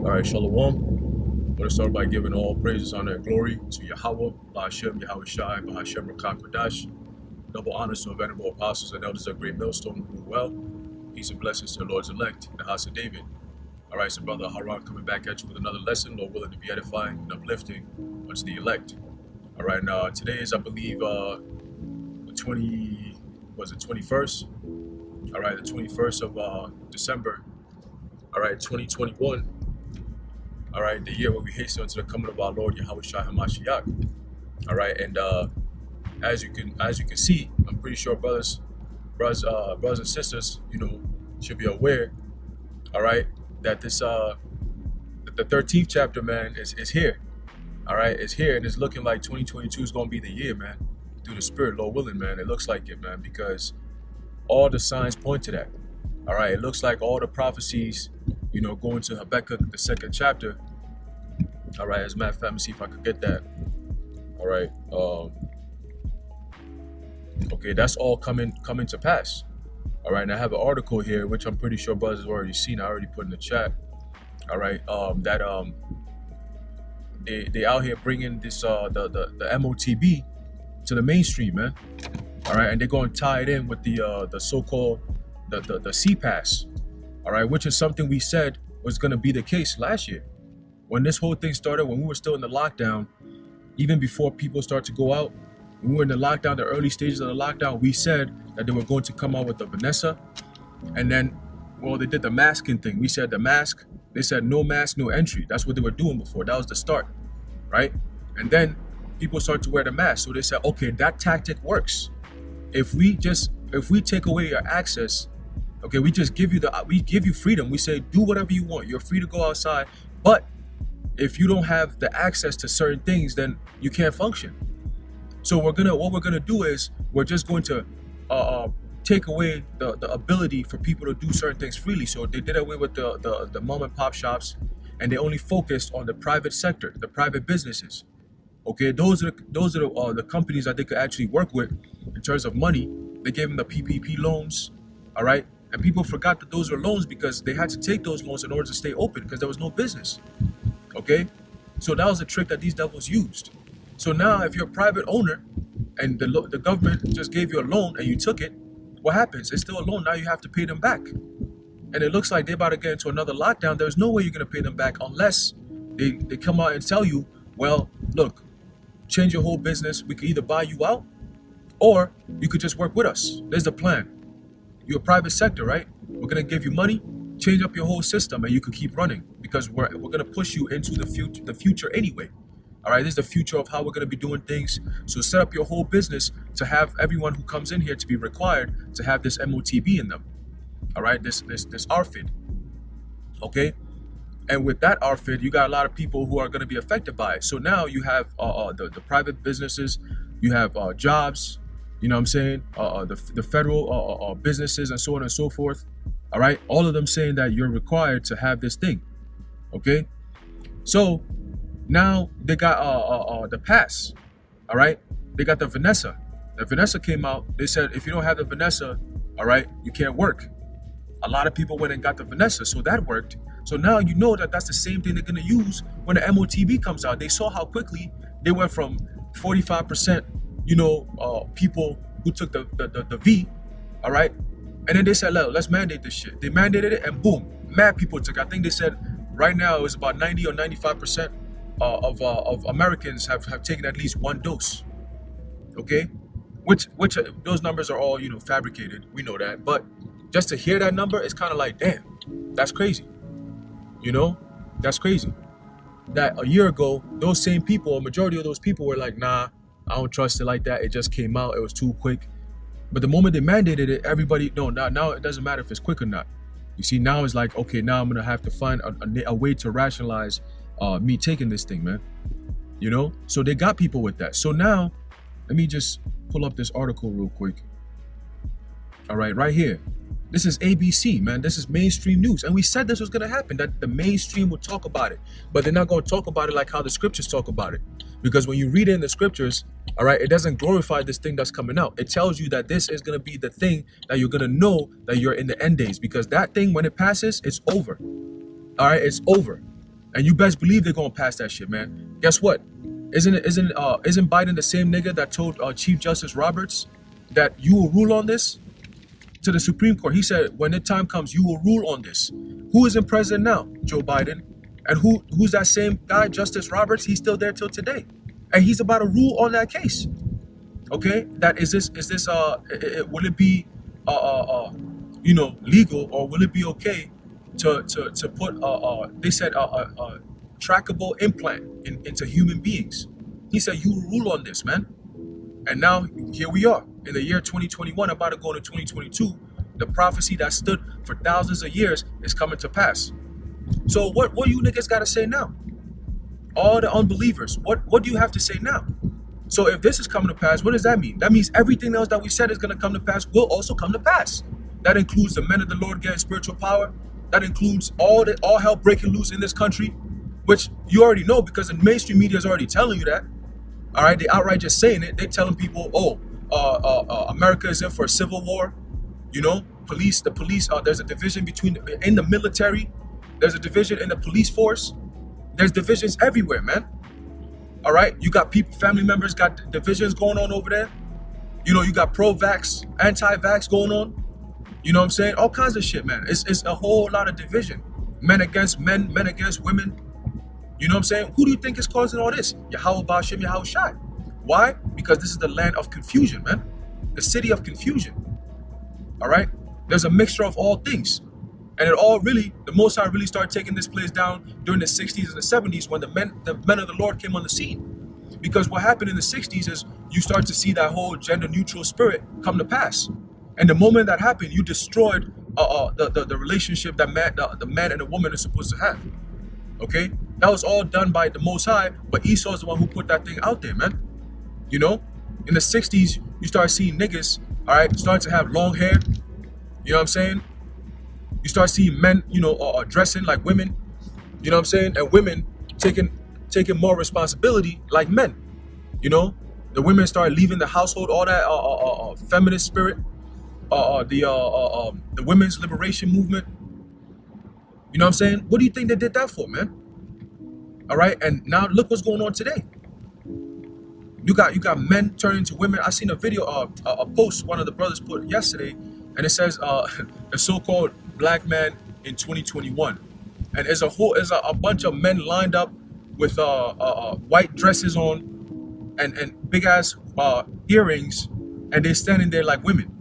All right, Shalom. I want to start by giving all praises, honor, and glory to Yahweh, Ba'ashem, Yahweh Shai, Ba'ashem, Rakak Kodash. Double honors to our venerable apostles and elders of Great Millstone who rule well. Peace and blessings to the Lord's elect, the house of David. All right, so brother Aharan coming back at you with another lesson, Lord willing to be edifying and uplifting unto the elect. All right, now today is, I believe, the 21st? All right, the 21st of December. All right, 2021. All right, the year where we hasten unto the coming of our Lord Yahweh Shai Hamashiach. All right, and as you can see, I'm pretty sure brothers and sisters, should be aware. All right, that this the 13th chapter, man, is here. All right, it's here, and it's looking like 2022 is gonna be the year, man. Through the Spirit, Lord willing, man. It looks like it, man, because all the signs point to that. All right, it looks like all the prophecies, going to Habakkuk, the 2nd chapter. All right, as a matter of fact, let me see if I could get that. All right, okay, that's all coming to pass. All right, and I have an article here, which I'm pretty sure brothers have already seen. I already put in the chat. All right, that they out here bringing this the MOTB to the mainstream, man. All right, and they're going to tie it in with the so-called the C pass. All right, which is something we said was going to be the case last year when this whole thing started, when we were still in the lockdown. Even before people start to go out, when we were in the lockdown, the early stages of the lockdown, we said that they were going to come out with the Vanessa. And then, well, they did the masking thing. We said the mask. They said no mask, no entry. That's what they were doing before. That was the start, right? And then people started to wear the mask. So they said, okay, that tactic works. If we take away your access, okay, we give you freedom. We say, do whatever you want. You're free to go outside. But if you don't have the access to certain things, then you can't function. So what we're gonna do is we're just going to take away the ability for people to do certain things freely. So they did away with the mom and pop shops, and they only focused on the private sector, the private businesses. Okay, those are the companies that they could actually work with in terms of money. They gave them the PPP loans, all right? And people forgot that those were loans because they had to take those loans in order to stay open because there was no business. Okay, so that was a trick that these devils used. So now if you're a private owner and the government just gave you a loan and you took it, what happens? It's still a loan. Now you have to pay them back. And it looks like they're about to get into another lockdown. There's no way you're going to pay them back unless they come out and tell you, well, look, change your whole business. We could either buy you out or you could just work with us. There's the plan. You're a private sector, right? We're going to give you money, change up your whole system, and you could keep running because we're going to push you into the future anyway. All right, this is the future of how we're going to be doing things. So set up your whole business to have everyone who comes in here to be required to have this MOTB in them. All right, this RFID. Okay, and with that RFID, you got a lot of people who are going to be affected by it. So now you have the private businesses, you have jobs. You know what I'm saying? The federal businesses and so on and so forth. All right, all of them saying that you're required to have this thing. Okay, so now they got the pass. All right, they got the Vanessa. The Vanessa came out. They said if you don't have the Vanessa, all right, you can't work. A lot of people went and got the Vanessa, so that worked. So now you know that that's the same thing they're gonna use when the MOTB comes out. They saw how quickly they went from 45%, people who took the V, all right, and then they said, let's mandate this shit. They mandated it, and boom, mad people took. I think they said right now it was about 90 or 95% of Americans have taken at least one dose. Okay, which those numbers are all fabricated. We know that, but just to hear that number, it's kind of like, damn, that's crazy. That's crazy. That a year ago, those same people, a majority of those people were like, nah, I don't trust it like that. It just came out. It was too quick. But the moment they mandated it, everybody, now it doesn't matter if it's quick or not. You see, now it's like, okay, now I'm going to have to find a way to rationalize me taking this thing, man. So they got people with that. So now, let me just pull up this article real quick. All right, right here. This is ABC, man. This is mainstream news. And we said this was going to happen, that the mainstream would talk about it. But they're not going to talk about it like how the scriptures talk about it. Because when you read it in the scriptures, all right, it doesn't glorify this thing that's coming out. It tells you that this is going to be the thing that you're going to know that you're in the end days. Because that thing, when it passes, it's over. All right, it's over. And you best believe they're gonna pass that shit, man. Guess what? Isn't Biden the same nigga that told Chief Justice Roberts that you will rule on this to the Supreme Court? He said when the time comes, you will rule on this. Who is in president now? Joe Biden. And who's that same guy, Justice Roberts? He's still there till today, and he's about to rule on that case. Okay, that is this will it be legal, or will it be okay to put they said a trackable implant into human beings? He said you will rule on this, man. And now here we are in the year 2021, about to go into 2022. The prophecy that stood for thousands of years is coming to pass. So what you niggas gotta say now? All the unbelievers, what do you have to say now? So if this is coming to pass, what does that mean? That means everything else that we said is gonna come to pass will also come to pass. That includes the men of the Lord getting spiritual power. That includes all hell breaking loose in this country, which you already know because the mainstream media is already telling you that. All right, they outright just saying it. They're telling people, America is in for a civil war. You know, the police. There's a division in the military. There's a division in the police force. There's divisions everywhere, man. All right, you got family members got divisions going on over there. You know, you got pro-vax, anti-vax going on. You know what I'm saying? All kinds of shit, man. It's a whole lot of division. Men against men, men against women. You know what I'm saying? Who do you think is causing all this? Yahweh Ba'Shem Yahweh Shai. Why? Because this is the land of confusion, man. The city of confusion. All right? There's a mixture of all things. And the Most High really started taking this place down during the 60s and the 70s when the men of the Lord came on the scene. Because what happened in the 60s is you start to see that whole gender neutral spirit come to pass. And the moment that happened, you destroyed the relationship that the man and the woman are supposed to have. Okay? That was all done by the Most High, but Esau's the one who put that thing out there, man. You know? In the 60s, you start seeing niggas, all right, start to have long hair. You know what I'm saying? You start seeing men, dressing like women. You know what I'm saying? And women taking more responsibility like men. You know? The women start leaving the household, all that feminist spirit, the women's liberation movement. You know what I'm saying? What do you think they did that for, man? All right, and now look what's going on today. You got men turning to women. I seen a video, a post one of the brothers put yesterday, and it says a so-called black man in 2021, and there's a bunch of men lined up with white dresses on and big ass earrings, and they're standing there like women,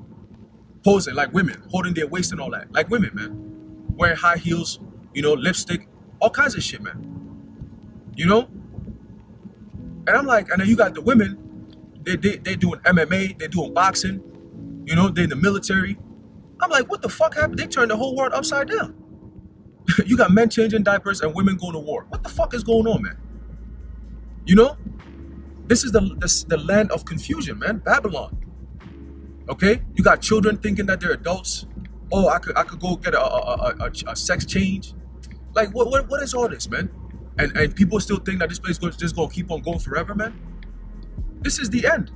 posing like women, holding their waist and all that, like women, man, wearing high heels, lipstick, all kinds of shit, man. You know? And I'm like, and then you got the women, they doing MMA, they're doing boxing, they're in the military. I'm like, what the fuck happened? They turned the whole world upside down. You got men changing diapers and women going to war. What the fuck is going on, man? You know? This is the land of confusion, man. Babylon. Okay? You got children thinking that they're adults. Oh, I could go get a sex change. Like, what is all this, man? And people still think that this place is just going to keep on going forever, man. This is the end.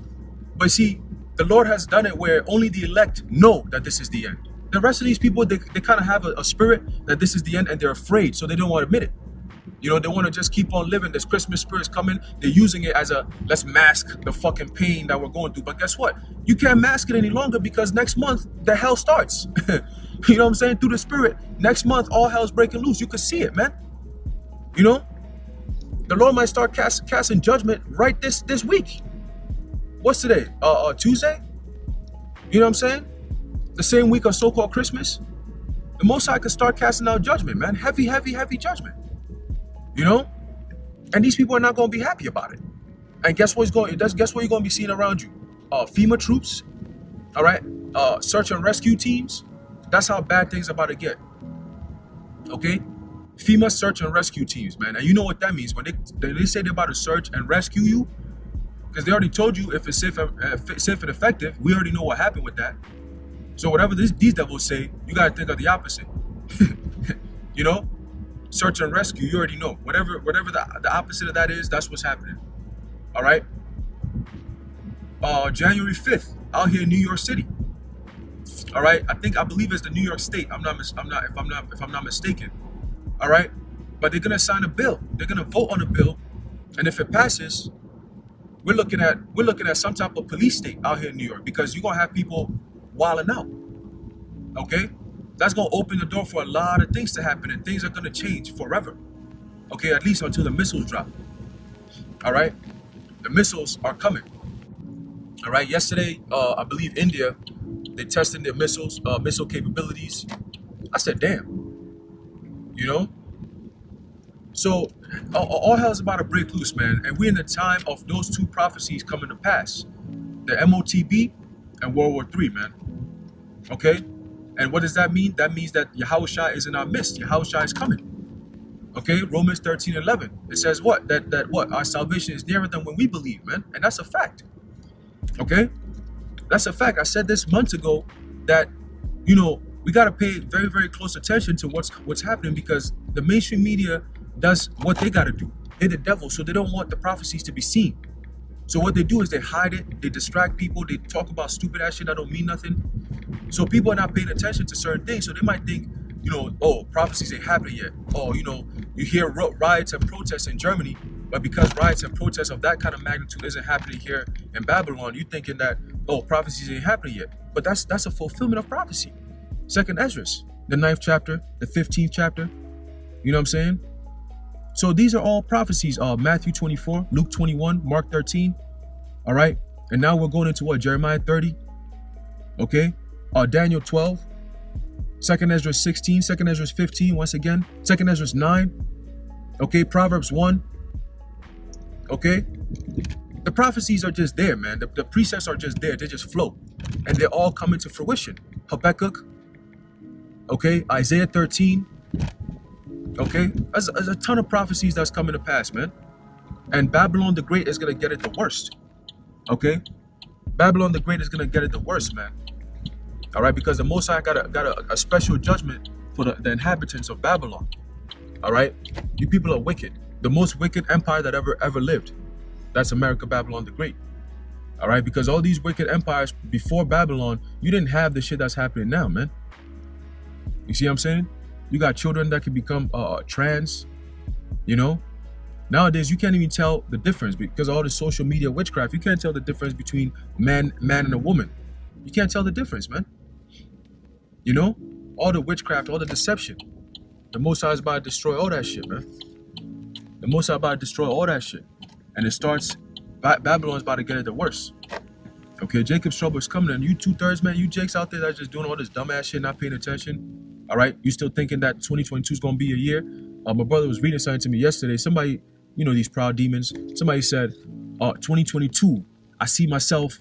But see, the Lord has done it where only the elect know that this is the end. The rest of these people, they kind of have a spirit that this is the end, and they're afraid, so they don't want to admit it. They want to just keep on living. This Christmas spirit's coming. They're using it as let's mask the fucking pain that we're going through. But guess what? You can't mask it any longer because next month, the hell starts. You know what I'm saying? Through the spirit. Next month, all hell's breaking loose. You can see it, man. The Lord might start casting judgment right this week. What's today? Tuesday? You know what I'm saying? The same week of so-called Christmas. The Most High could start casting out judgment, man. Heavy, heavy, heavy judgment. And these people are not going to be happy about it. And guess what you're going to be seeing around you? FEMA troops, all right? Search and rescue teams. That's how bad things are about to get. Okay? FEMA search and rescue teams, man. And you know what that means. When they say they're about to search and rescue you, because they already told you if it's safe and effective, we already know what happened with that. So whatever these devils say, you got to think of the opposite. Search and rescue, you already know. Whatever the opposite of that is, that's what's happening. All right? January 5th, out here in New York City. All right? I believe it's the New York State. If I'm not mistaken. All right? But they're gonna sign a bill. They're gonna vote on a bill, and if it passes, we're looking at some type of police state out here in New York, because you're gonna have people wilding out. Okay, that's gonna open the door for a lot of things to happen, and things are gonna change forever. Okay, at least until the missiles drop. All right, the missiles are coming. All right, yesterday, I believe India, they tested their missile capabilities. I said, damn, you know. So all hell is about to break loose, man, and we're in the time of those two prophecies coming to pass, the MOTB and World War III, man. Okay, and what does that mean? That means that Yahushua is in our midst. Yahushua is coming. Okay, Romans 13:11. It says what? That what? Our salvation is nearer than when we believe, man, and that's a fact. Okay, that's a fact. I said this months ago that, you know, we got to pay very, very close attention to what's happening, because the mainstream media does what they got to do. They're the devil, so they don't want the prophecies to be seen. So what they do is they hide it, they distract people, they talk about stupid ass shit that don't mean nothing. So people are not paying attention to certain things, so they might think, you know, oh, prophecies ain't happening yet. Oh, you know, you hear riots and protests in Germany, but because riots and protests of that kind of magnitude isn't happening here in Babylon, you're thinking that, oh, prophecies ain't happening yet. But that's a fulfillment of prophecy. Second Ezra, the 9th chapter, the 15th chapter. You know what I'm saying? So these are all prophecies. Matthew 24, Luke 21, Mark 13. All right. And now we're going into what? Jeremiah 30. Okay. Daniel 12. Second Ezra 16. Second Ezra 15. Once again. Second Ezra 9. Okay. Proverbs 1. Okay. The prophecies are just there, man. The precepts are just there. They just flow. And they're all coming to fruition. Habakkuk. Okay. Isaiah 13. Okay, there's a ton of prophecies that's coming to pass, man. And Babylon the Great is gonna get it the worst. Okay, Babylon the Great is gonna get it the worst, man. All right, because the Most High got a special judgment for the inhabitants of Babylon. All right, you people are wicked. The most wicked empire that ever lived. That's America, Babylon the Great. All right, because all these wicked empires before Babylon, you didn't have the shit that's happening now, man. You see what I'm saying? You got children that can become trans, you know. Nowadays, you can't even tell the difference because of all the social media witchcraft. You can't tell the difference between man and a woman. You can't tell the difference, man. You know, all the witchcraft, all the deception. The Most High is about to destroy all that shit, man. The Most High is about to destroy all that shit. And it starts, Babylon's about to get it the worst. Okay, Jacob's trouble is coming, and you 2/3, man, you Jakes out there that's just doing all this dumbass shit, not paying attention. All right, you still thinking that 2022 is gonna be a year? My brother was reading something to me yesterday. Somebody, you know, these proud demons. Somebody said, 2022, I see myself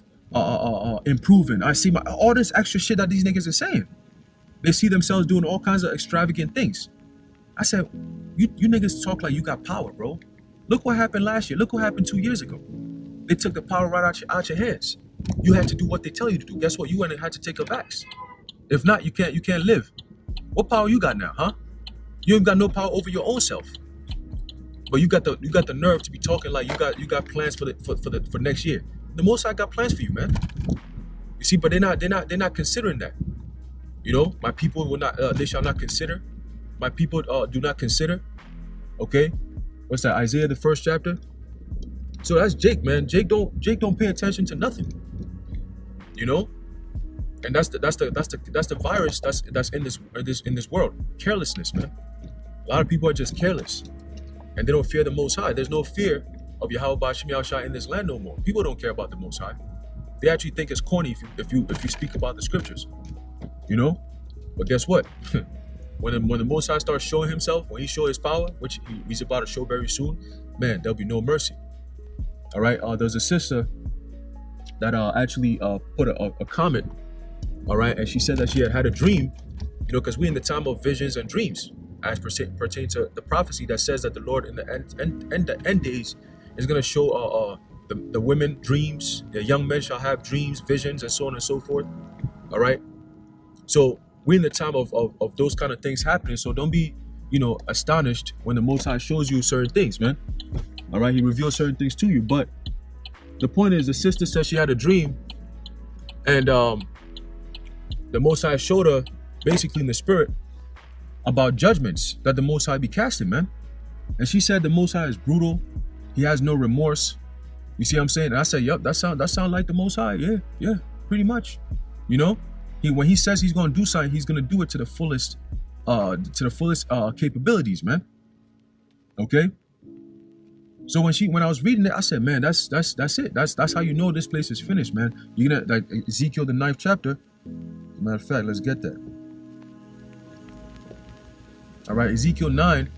improving. I see all this extra shit that these niggas are saying. They see themselves doing all kinds of extravagant things. I said, you niggas talk like you got power, bro. Look what happened last year. Look what happened 2 years ago. They took the power right out your hands. You had to do what they tell you to do. Guess what? You went and had to take a vax. If not, you can't live. What power you got now, huh? You ain't got no power over your own self. But you got the nerve to be talking like you got plans for next year. The Most High got plans for you, man. You see, but they're not considering that. You know, my people will not. They shall not consider. My people do not consider. Okay, what's that? Isaiah the 1st chapter. So that's Jake, man. Jake don't pay attention to nothing. You know. And that's the virus that's in this world. Carelessness, man. A lot of people are just careless, and they don't fear the Most High. There's no fear of Yahweh Ba'Shem Yahushua in this land no more. People don't care about the Most High. They actually think it's corny if you speak about the scriptures, you know. But guess what? when the Most High starts showing Himself, when He shows His power, which He's about to show very soon, man, there'll be no mercy. All right. There's a sister that actually put a comment. All right, and she said that she had a dream, you know, because we're in the time of visions and dreams, as pertain to the prophecy that says that the Lord in the end days is going to show the women dreams, the young men shall have dreams, visions, and so on and so forth. All right, so we're in the time of those kind of things happening. So don't be, you know, astonished when the Most High shows you certain things, man. All right, He reveals certain things to you. But the point is, the sister said she had a dream, and the Most High showed her, basically in the spirit, about judgments that the Most High be casting, man. And she said the Most High is brutal. He has no remorse. You see what I'm saying? And I said, yep, that sound like the Most High. Yeah, pretty much. You know, when he says he's gonna do something, he's gonna do it to the fullest capabilities, man. Okay. So when I was reading it, I said, man, that's it. That's how you know this place is finished, man. You're gonna, like, Ezekiel the 9th chapter. As a matter of fact, let's get that. All right, Ezekiel 9.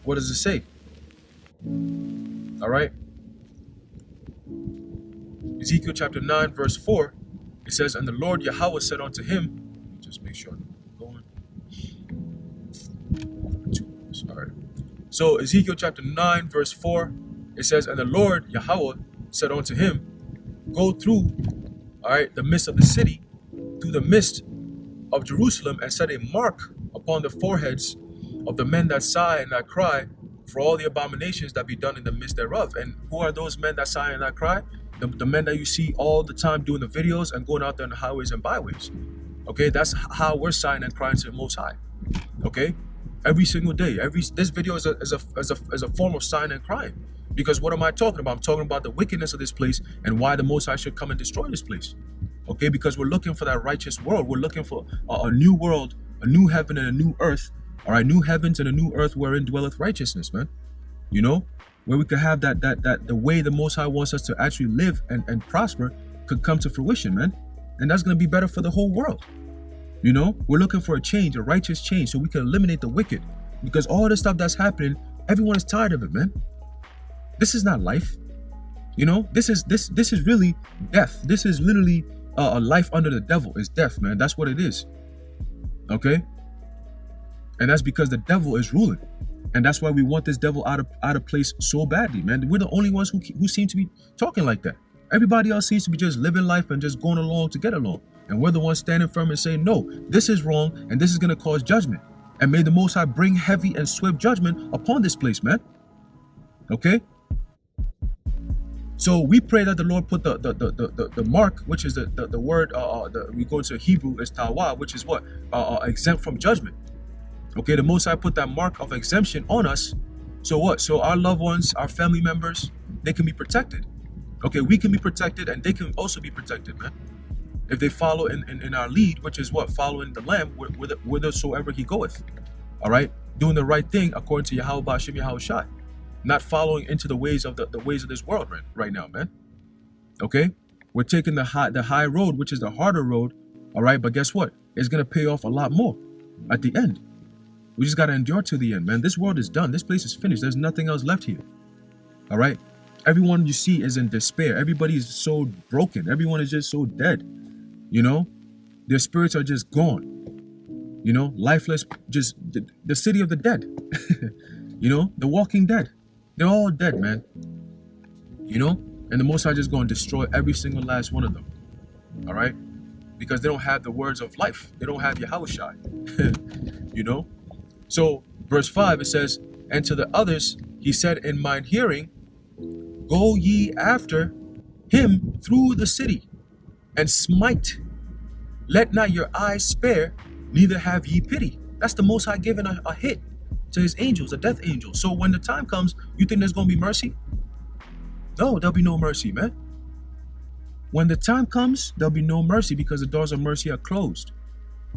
What does it say? All right. Ezekiel chapter 9, verse 4. It says, and the Lord Yahweh said unto him, just make sure I'm going. All right. So Ezekiel chapter 9, verse 4. It says, and the Lord Yahweh said unto him, go through, all right, the midst of the city, through the midst of Jerusalem, and set a mark upon the foreheads of the men that sigh and that cry for all the abominations that be done in the midst thereof. And who are those men that sigh and that cry? The men that you see all the time doing the videos and going out there on the highways and byways. Okay, that's how we're sighing and crying to the Most High. Okay, every single day. This video is a form of sighing and crying. Because what am I talking about? I'm talking about the wickedness of this place and why the Most High should come and destroy this place. Okay, because we're looking for that righteous world. We're looking for a new world, a new heaven and a new earth. All right, new heavens and a new earth wherein dwelleth righteousness, man. You know, where we could have that the way the Most High wants us to actually live and prosper could come to fruition, man. And that's going to be better for the whole world. You know, we're looking for a change, a righteous change, so we can eliminate the wicked. Because all this stuff that's happening, everyone is tired of it, man. This is not life. You know, this is really death. This is literally a life under the devil. Is death, man. That's what it is. Okay. And that's because the devil is ruling. And that's why we want this devil out of place so badly, man. We're the only ones who seem to be talking like that. Everybody else seems to be just living life and just going along to get along. And we're the ones standing firm and saying, no, this is wrong and this is going to cause judgment. And may the Most High bring heavy and swift judgment upon this place, man. Okay? So we pray that the Lord put the mark, which is the word, we go to Hebrew, is tawa, which is what? Exempt from judgment. Okay, the Most High put that mark of exemption on us. So what? So our loved ones, our family members, they can be protected. Okay, we can be protected and they can also be protected, man. If they follow in our lead, which is what? Following the Lamb whithersoever he goeth. All right? Doing the right thing according to Yahweh Ba'ashem Yahweh Shai. Not following into the ways of the ways of this world right now, man. Okay? We're taking the high road, which is the harder road. All right? But guess what? It's going to pay off a lot more at the end. We just got to endure to the end, man. This world is done. This place is finished. There's nothing else left here. All right? Everyone you see is in despair. Everybody is so broken. Everyone is just so dead. You know? Their spirits are just gone. You know? Lifeless. Just the city of the dead. You know? The walking dead. They're all dead, man. You know? And the Most High just going to destroy every single last one of them. All right? Because they don't have the words of life. They don't have Yahweh Shai. You know? So, verse 5, it says, and to the others, he said in mine hearing, go ye after him through the city, and smite. Let not your eyes spare, neither have ye pity. That's the Most High giving a hit to his angels, a death angel. So when the time comes, you think there's going to be mercy? No, there'll be no mercy, man. When the time comes, there'll be no mercy because the doors of mercy are closed.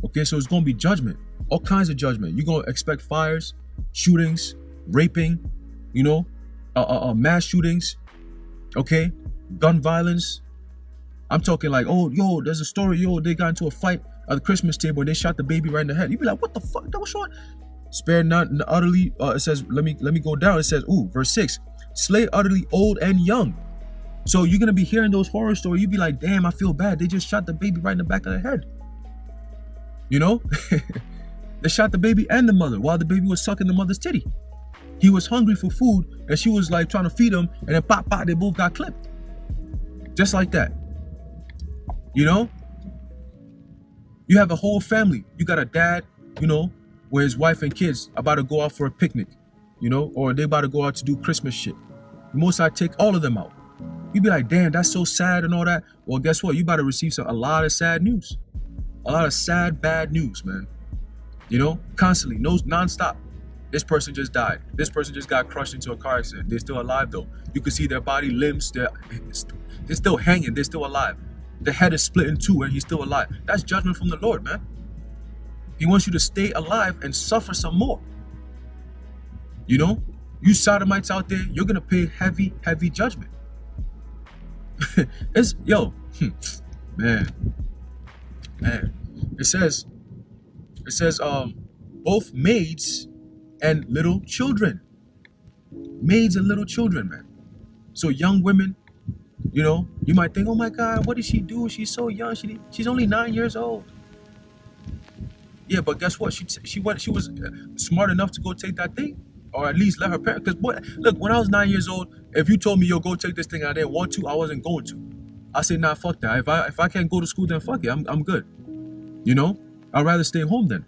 Okay, so it's going to be judgment. All kinds of judgment. You're going to expect fires, shootings, raping, you know, mass shootings, okay, gun violence. I'm talking like, oh, yo, there's a story, yo, they got into a fight at the Christmas table and they shot the baby right in the head. You'd be like, what the fuck? That was short. Spare not utterly, it says, let me go down. It says, verse 6, slay utterly old and young. So you're going to be hearing those horror stories. You'd be like, damn, I feel bad. They just shot the baby right in the back of the head. You know, they shot the baby and the mother while the baby was sucking the mother's titty. He was hungry for food and she was like trying to feed him, and then pop, they both got clipped. Just like that. You know, you have a whole family. You got a dad, you know, where his wife and kids are about to go out for a picnic, you know, or they about to go out to do Christmas shit. The Most High take all of them out. You'd be like, damn, that's so sad and all that. Well, guess what? You about to receive a lot of sad news. A lot of sad, bad news, man. You know, constantly, no, nonstop. This person just died. This person just got crushed into a car accident. They're still alive though. You can see their body limbs. They're still hanging. They're still alive. The head is split in two and he's still alive. That's judgment from the Lord, man. He wants you to stay alive and suffer some more. You know, you sodomites out there, you're gonna pay heavy, heavy judgment. Man. It says, both maids and little children. Maids and little children, man. So young women, you know, you might think, oh my God, what did she do? She's so young. She's only 9 years old. Yeah, but guess what? She was smart enough to go take that thing, or at least let her parents. Because look, when I was 9 years old, if you told me, yo, go take this thing, I didn't want to, I wasn't going to. I said, nah, fuck that. If I can't go to school, then fuck it. I'm good. You know, I'd rather stay home then.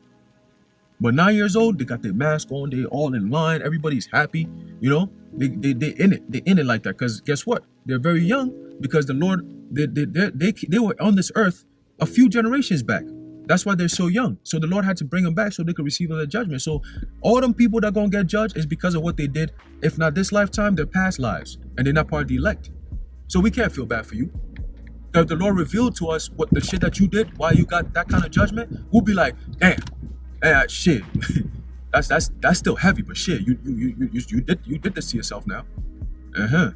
But 9 years old, they got their mask on, they all in line, everybody's happy, you know, they in it like that. Because guess what? They're very young, because the Lord, they were on this earth a few generations back. That's why they're so young. So the Lord had to bring them back so they could receive their judgment. So all them people that are going to get judged is because of what they did. If not this lifetime, their past lives, and they're not part of the elect. So we can't feel bad for you. If the Lord revealed to us what the shit that you did, why you got that kind of judgment, we'll be like, damn. Shit, that's still heavy, but shit, you did this to yourself now. You know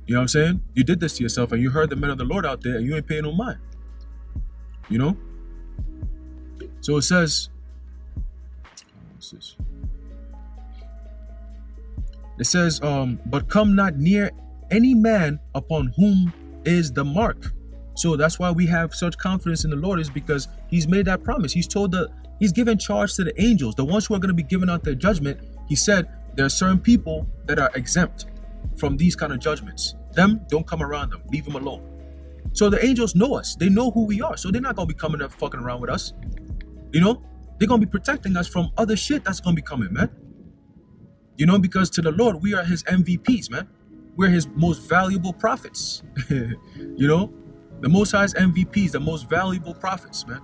what I'm saying? You did this to yourself, and you heard the men of the Lord out there, and you ain't paying no mind. You know. So it says, but come not near any man upon whom is the mark. So that's why we have such confidence in the Lord, is because He's made that promise. He's given charge to the angels, the ones who are going to be giving out their judgment. He said there are certain people that are exempt from these kind of judgments. Them, don't come around them. Leave them alone. So the angels know us. They know who we are. So they're not going to be coming up fucking around with us. You know, they're going to be protecting us from other shit that's going to be coming, man. You know, because to the Lord, we are His MVPs, man. We're His most valuable prophets. You know, the Most High's MVPs, the most valuable prophets, man.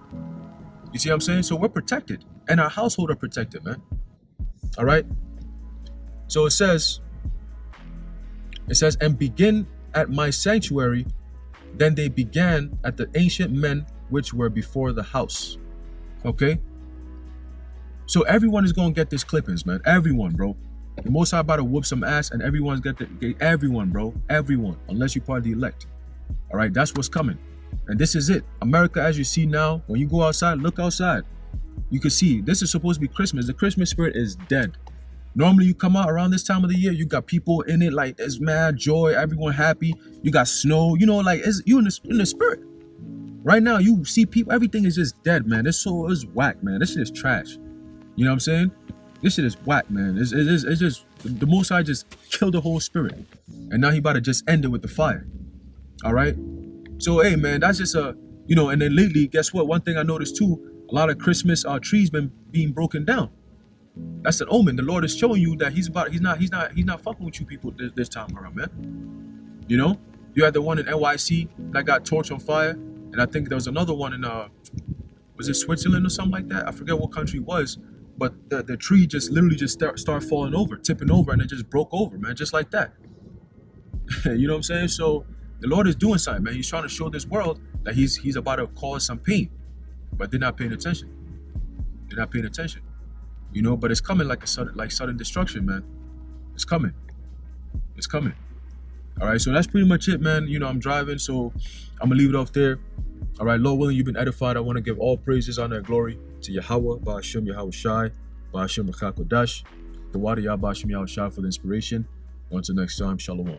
You see what I'm saying? So we're protected, and our household are protected, man. All right. So it says, and begin at my sanctuary. Then they began at the ancient men which were before the house. Okay. So everyone is going to get this clippings, man. Everyone, bro. The Most High about to whoop some ass, and everyone's everyone, bro. Everyone, unless you're part of the elect. All right. That's what's coming. And this is it. America, as you see now, when you go outside, look outside. You can see this is supposed to be Christmas. The Christmas spirit is dead. Normally, you come out around this time of the year, you got people in it, like there's mad joy, everyone happy. You got snow, you know, like you in the spirit. Right now, you see people, everything is just dead, man. This is whack, man. This shit is trash. You know what I'm saying? This shit is whack, man. It's just, the Most High just killed the whole spirit. And now He about to just end it with the fire. All right? So, hey, man, that's just you know, and then lately, guess what? One thing I noticed too, a lot of Christmas trees being broken down. That's an omen. The Lord is showing you that He's not fucking with you people this time around, man. You know, you had the one in NYC that got torched on fire, and I think there was another one in was it Switzerland or something like that? I forget what country it was, but the tree just literally just start falling over, tipping over, and it just broke over, man, just like that. You know what I'm saying? So the Lord is doing something, man. He's trying to show this world that He's about to cause some pain, but they're not paying attention. They're not paying attention. You know, but it's coming like sudden destruction, man. It's coming. It's coming. All right, so that's pretty much it, man. You know, I'm driving, so I'm gonna leave it off there. All right, Lord willing, you've been edified. I want to give all praises, honor, and glory to Yahweh, Ba'ashem Yahweh Shai, Ba'ashem Mechak Kodash, the Wadi Yah Ba'ashem Yahweh Shai for the inspiration. Until next time, Shalom.